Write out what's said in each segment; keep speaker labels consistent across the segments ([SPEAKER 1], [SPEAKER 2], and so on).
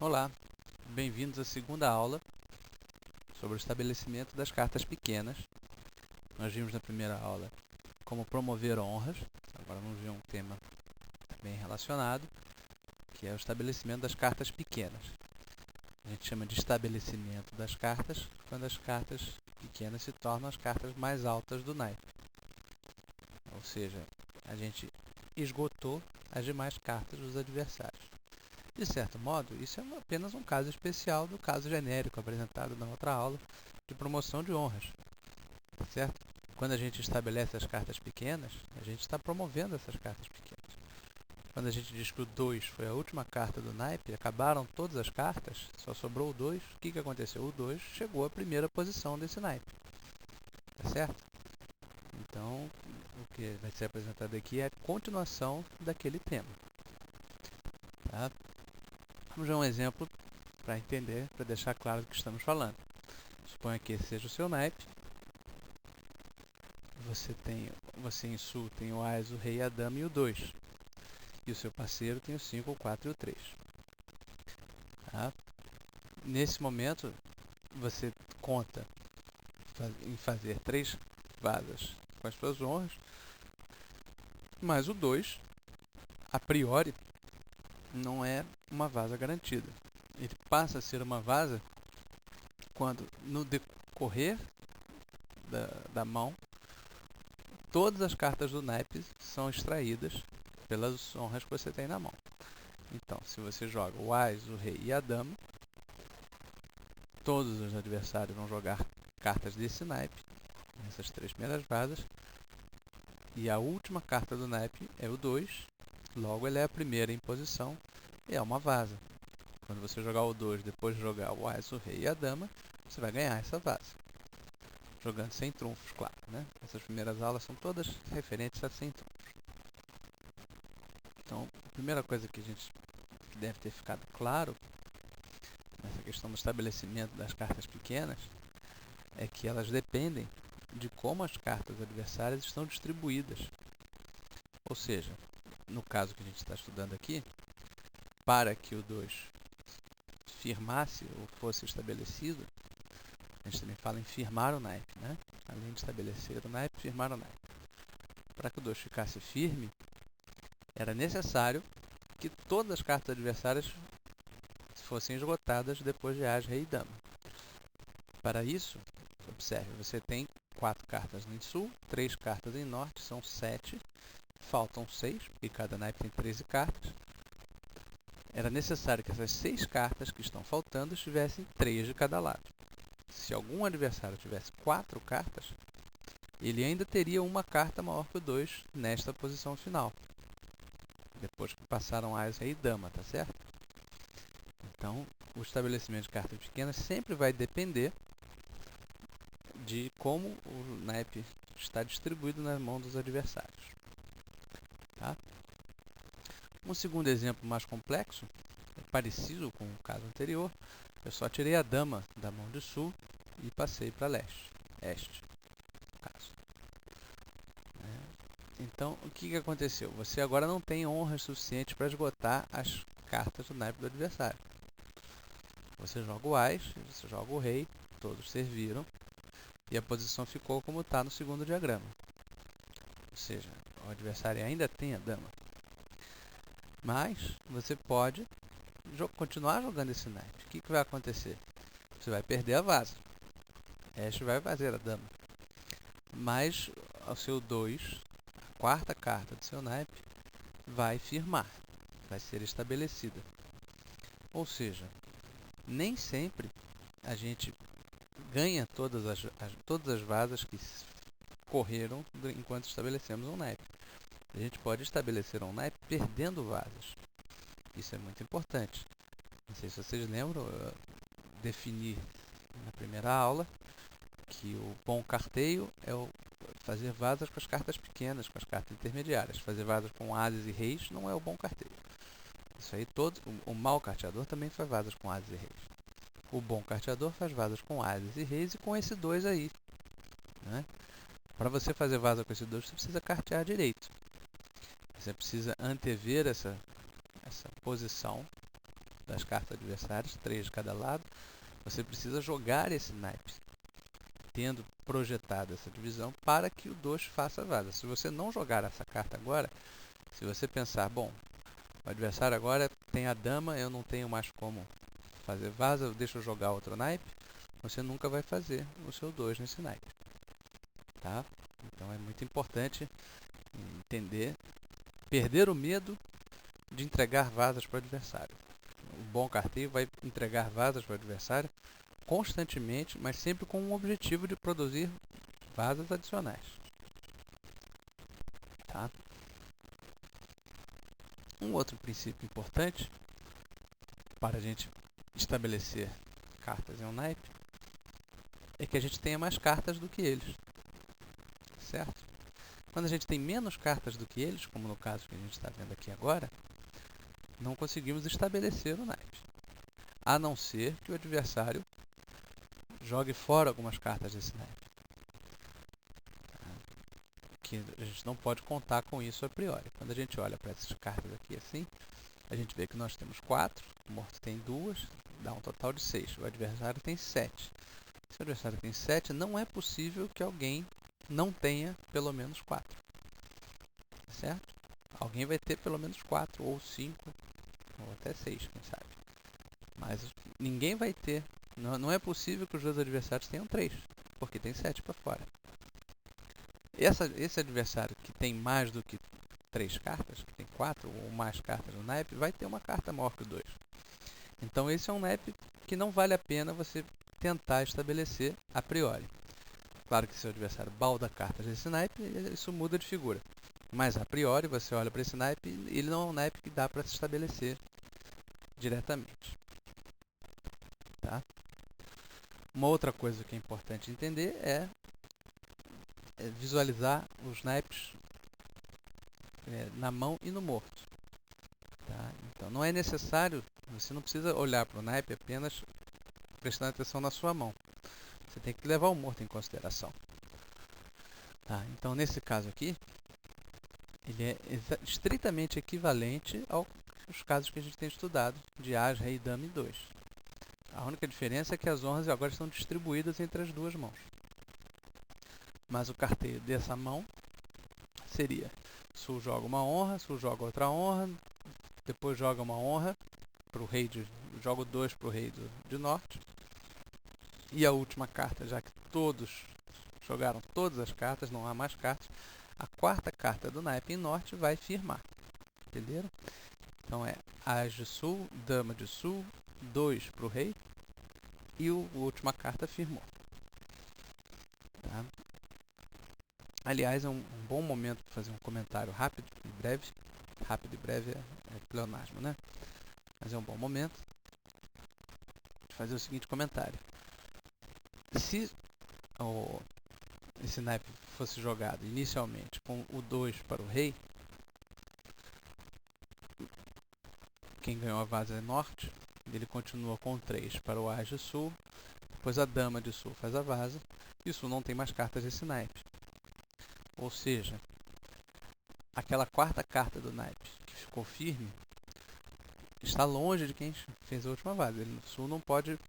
[SPEAKER 1] Olá, bem-vindos à segunda aula sobre o estabelecimento das cartas pequenas. Nós vimos na primeira aula como promover honras, agora vamos ver um tema bem relacionado, que é o estabelecimento das cartas pequenas. A gente chama de estabelecimento das cartas quando as cartas pequenas se tornam as cartas mais altas do naipe. Ou seja, a gente esgotou as demais cartas dos adversários. De certo modo, isso é apenas um caso especial do caso genérico apresentado na outra aula de promoção de honras. Certo? Quando a gente estabelece as cartas pequenas, a gente está promovendo essas cartas pequenas. Quando a gente diz que o 2 foi a última carta do naipe, acabaram todas as cartas, só sobrou o 2, o que aconteceu? O 2 chegou à primeira posição desse naipe. Tá certo? Então, o que vai ser apresentado aqui é a continuação daquele tema. Tá? Vamos ver um exemplo para entender, para deixar claro do que estamos falando. Suponha que esse seja o seu naipe. Você em sul tem o Ás, o Rei, a Dama e o 2. E o seu parceiro tem o 5, o 4 e o 3. Tá? Nesse momento, você conta em fazer 3 vazas com as suas honras, mas o 2, a priori, não é uma vaza garantida. Ele passa a ser uma vaza quando, no decorrer da mão, todas as cartas do naipe são extraídas pelas honras que você tem na mão. Então, se você joga o Ás, o Rei e a Dama, todos os adversários vão jogar cartas desse naipe, essas 3 primeiras vazas, e a última carta do naipe é o 2, logo ele é a primeira em posição e é uma vaza. Quando você jogar o 2, depois de jogar o Ás, o Rei e a Dama, você vai ganhar essa vaza. Jogando sem trunfos, claro, né? Essas primeiras aulas são todas referentes a sem trunfos. Então, a primeira coisa que a gente deve ter ficado claro nessa questão do estabelecimento das cartas pequenas é que elas dependem de como as cartas adversárias estão distribuídas. Ou seja, no caso que a gente está estudando aqui, para que o 2 firmasse ou fosse estabelecido, a gente também fala em firmar o naipe, né? Além de estabelecer o naipe, firmar o naipe. Para que o 2 ficasse firme, era necessário que todas as cartas adversárias fossem esgotadas depois de Ás, Rei e Dama. Para isso, observe, você tem 4 cartas em sul, 3 cartas em norte, são 7. Faltam 6, porque cada naipe tem 13 cartas. Era necessário que essas 6 cartas que estão faltando estivessem 3 de cada lado. Se algum adversário tivesse 4 cartas, ele ainda teria uma carta maior que o 2 nesta posição final. Depois que passaram Ás, Rei e Dama, tá certo? Então, o estabelecimento de cartas pequenas sempre vai depender de como o naipe está distribuído na mão dos adversários. Tá? Um segundo exemplo mais complexo, parecido com o caso anterior, eu só tirei a dama da mão de sul e passei para leste, este, no caso. Então, o que aconteceu? Você agora não tem honras suficientes para esgotar as cartas do naipe do adversário. Você joga o Ás, você joga o Rei, todos serviram, e a posição ficou como está no segundo diagrama. Ou seja, o adversário ainda tem a dama. Mas você pode continuar jogando esse naipe. O que vai acontecer? Você vai perder a vaza. Este vai fazer a dama. Mas o seu 2, a quarta carta do seu naipe, vai firmar. Vai ser estabelecida. Ou seja, nem sempre a gente ganha todas as vazas que correram enquanto estabelecemos um naipe. A gente pode estabelecer um naipe perdendo vazas. Isso é muito importante. Não sei se vocês lembram, eu defini na primeira aula que o bom carteio é fazer vazas com as cartas pequenas, com as cartas intermediárias. Fazer vazas com ases e reis não é o bom carteio. Isso aí o mau carteador também faz vazas com ases e reis. O bom carteador faz vazas com ases e reis e com esse 2 aí. Né? Para você fazer vaza com esse 2, você precisa cartear direito. Você precisa antever essa posição das cartas adversárias, 3 de cada lado, você precisa jogar esse naipe, tendo projetado essa divisão para que o 2 faça vaza. Se você não jogar essa carta agora, se você pensar, bom, o adversário agora tem a dama, eu não tenho mais como fazer vaza, deixa eu jogar outro naipe, você nunca vai fazer o seu 2 nesse naipe. Tá? Então é muito importante entender, perder o medo de entregar vazas para o adversário. O bom carteiro vai entregar vazas para o adversário constantemente, mas sempre com o objetivo de produzir vazas adicionais. Tá? Um outro princípio importante para a gente estabelecer cartas em um naipe é que a gente tenha mais cartas do que eles. Certo? Quando a gente tem menos cartas do que eles, como no caso que a gente está vendo aqui agora, não conseguimos estabelecer o naipe. A não ser que o adversário jogue fora algumas cartas desse naipe. Que a gente não pode contar com isso a priori. Quando a gente olha para essas cartas aqui assim, a gente vê que nós temos 4, o morto tem 2, dá um total de 6. O adversário tem 7. Se o adversário tem 7, não é possível que alguém não tenha pelo menos 4. Certo? Alguém vai ter pelo menos 4, ou 5, ou até 6, quem sabe. Mas ninguém vai ter. Não é possível que os dois adversários tenham 3, porque tem 7 para fora. Esse adversário que tem mais do que 3 cartas, que tem 4 ou mais cartas no naipe, vai ter uma carta maior que o 2. Então esse é um naipe que não vale a pena você tentar estabelecer a priori. Claro que se o adversário balda cartas desse naipe, isso muda de figura. Mas a priori você olha para esse naipe, ele não é um naipe que dá para se estabelecer diretamente. Tá? Uma outra coisa que é importante entender é visualizar os naipes na mão e no morto. Tá? Então não é necessário, você não precisa olhar para o naipe apenas prestando atenção na sua mão. Você tem que levar o morto em consideração. Tá? Então nesse caso aqui, ele é estritamente equivalente aos casos que a gente tem estudado de As, Rei, Dama e 2. A única diferença é que as honras agora estão distribuídas entre as duas mãos. Mas o carteiro dessa mão seria: Sul joga uma honra, Sul joga outra honra, depois joga uma honra para o rei joga 2 para o rei de norte. E a última carta, já que todos jogaram todas as cartas, não há mais cartas, a quarta carta do naipe em norte vai firmar. Entenderam? Então é As de sul, Dama de sul, 2 para o rei e a última carta firmou. Tá? Aliás, é um bom momento para fazer um comentário rápido e breve. Rápido e breve é pleonasmo, né? Mas é um bom momento de fazer o seguinte comentário. Se esse naipe fosse jogado inicialmente com o 2 para o rei, quem ganhou a vaza é norte, ele continua com o 3 para o As de sul, depois a dama de sul faz a vaza, e o sul não tem mais cartas desse naipe. Ou seja, aquela quarta carta do naipe que ficou firme está longe de quem fez a última vaza. O sul não pode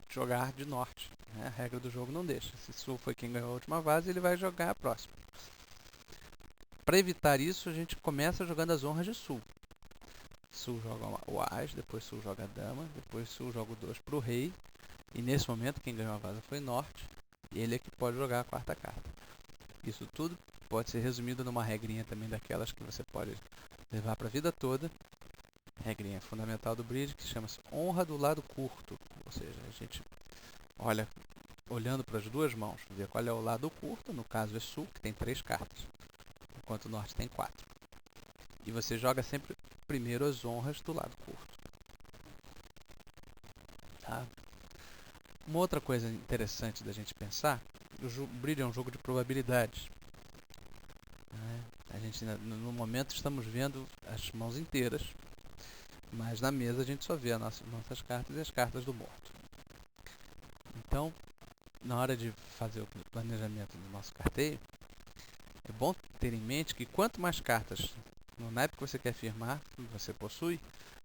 [SPEAKER 1] jogar de norte, né? A regra do jogo não deixa. Se sul foi quem ganhou a última vaza, ele vai jogar a próxima. Para evitar isso, a gente começa jogando as honras de sul. Sul joga o As, depois sul joga a dama, depois sul joga o 2 para o rei, e nesse momento quem ganhou a vaza foi norte, e ele é que pode jogar a quarta carta. Isso tudo pode ser resumido numa regrinha também daquelas que você pode levar para a vida toda. Regrinha fundamental do bridge, que chama-se honra do lado curto. Ou seja, a gente olhando para as duas mãos, vê qual é o lado curto, no caso é sul, que tem 3 cartas, enquanto o norte tem 4. E você joga sempre primeiro as honras do lado curto. Tá? Uma outra coisa interessante da gente pensar, o bridge é um jogo de probabilidades. A gente, no momento, estamos vendo as mãos inteiras, mas na mesa a gente só vê as nossas cartas e as cartas do morto. Então, na hora de fazer o planejamento do nosso carteio, é bom ter em mente que quanto mais cartas no naipe que você quer firmar, que você possui,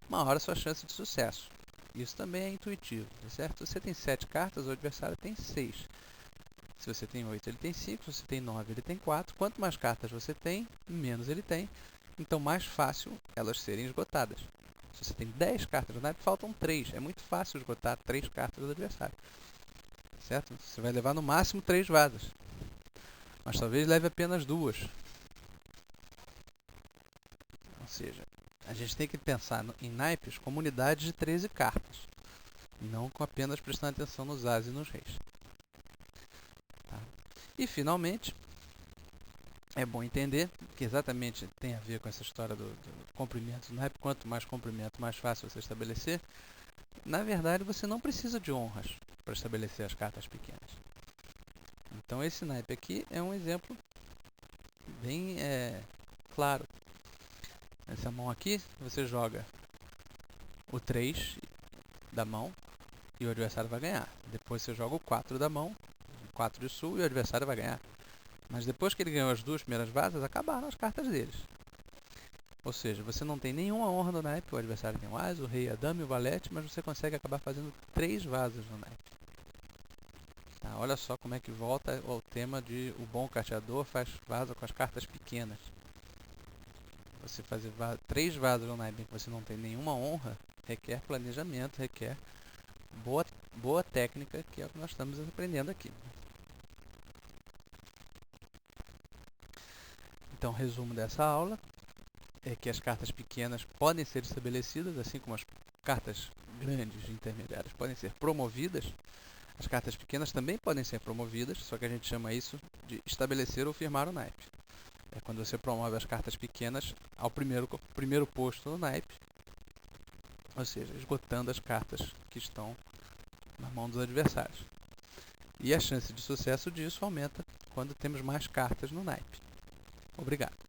[SPEAKER 1] maior a sua chance de sucesso. Isso também é intuitivo, tá certo? Se você tem 7 cartas, o adversário tem 6. Se você tem 8, ele tem 5. Se você tem 9, ele tem 4. Quanto mais cartas você tem, menos ele tem. Então, mais fácil elas serem esgotadas. Se você tem 10 cartas no naipe, faltam 3. É muito fácil esgotar 3 cartas do adversário. Certo? Você vai levar no máximo 3 vadas. Mas talvez leve apenas 2. Ou seja, a gente tem que pensar em naipes como unidades de 13 cartas. E não com apenas prestando atenção nos as e nos reis. Tá? E, finalmente, é bom entender que exatamente tem a ver com essa história do comprimento do naipe. Quanto mais comprimento, mais fácil você estabelecer. Na verdade, você não precisa de honras para estabelecer as cartas pequenas. Então, esse naipe aqui é um exemplo bem claro. Nessa mão aqui, você joga o 3 da mão e o adversário vai ganhar. Depois você joga o 4 da mão, o 4 de sul, e o adversário vai ganhar. Mas depois que ele ganhou as 2 primeiras vadas, acabaram as cartas deles. Ou seja, você não tem nenhuma honra no naipe, o adversário tem o as, o rei, a dama e o valete, mas você consegue acabar fazendo 3 vadas no naipe. Tá, olha só como é que volta ao tema de o bom carteador faz vaza com as cartas pequenas. Você fazer 3 vadas no naipe em que você não tem nenhuma honra, requer planejamento, requer boa técnica, que é o que nós estamos aprendendo aqui. Então, resumo dessa aula é que as cartas pequenas podem ser estabelecidas, assim como as cartas grandes e intermediárias podem ser promovidas. As cartas pequenas também podem ser promovidas, só que a gente chama isso de estabelecer ou firmar o naipe. É quando você promove as cartas pequenas ao primeiro posto no naipe, ou seja, esgotando as cartas que estão na mão dos adversários. E a chance de sucesso disso aumenta quando temos mais cartas no naipe. Obrigado.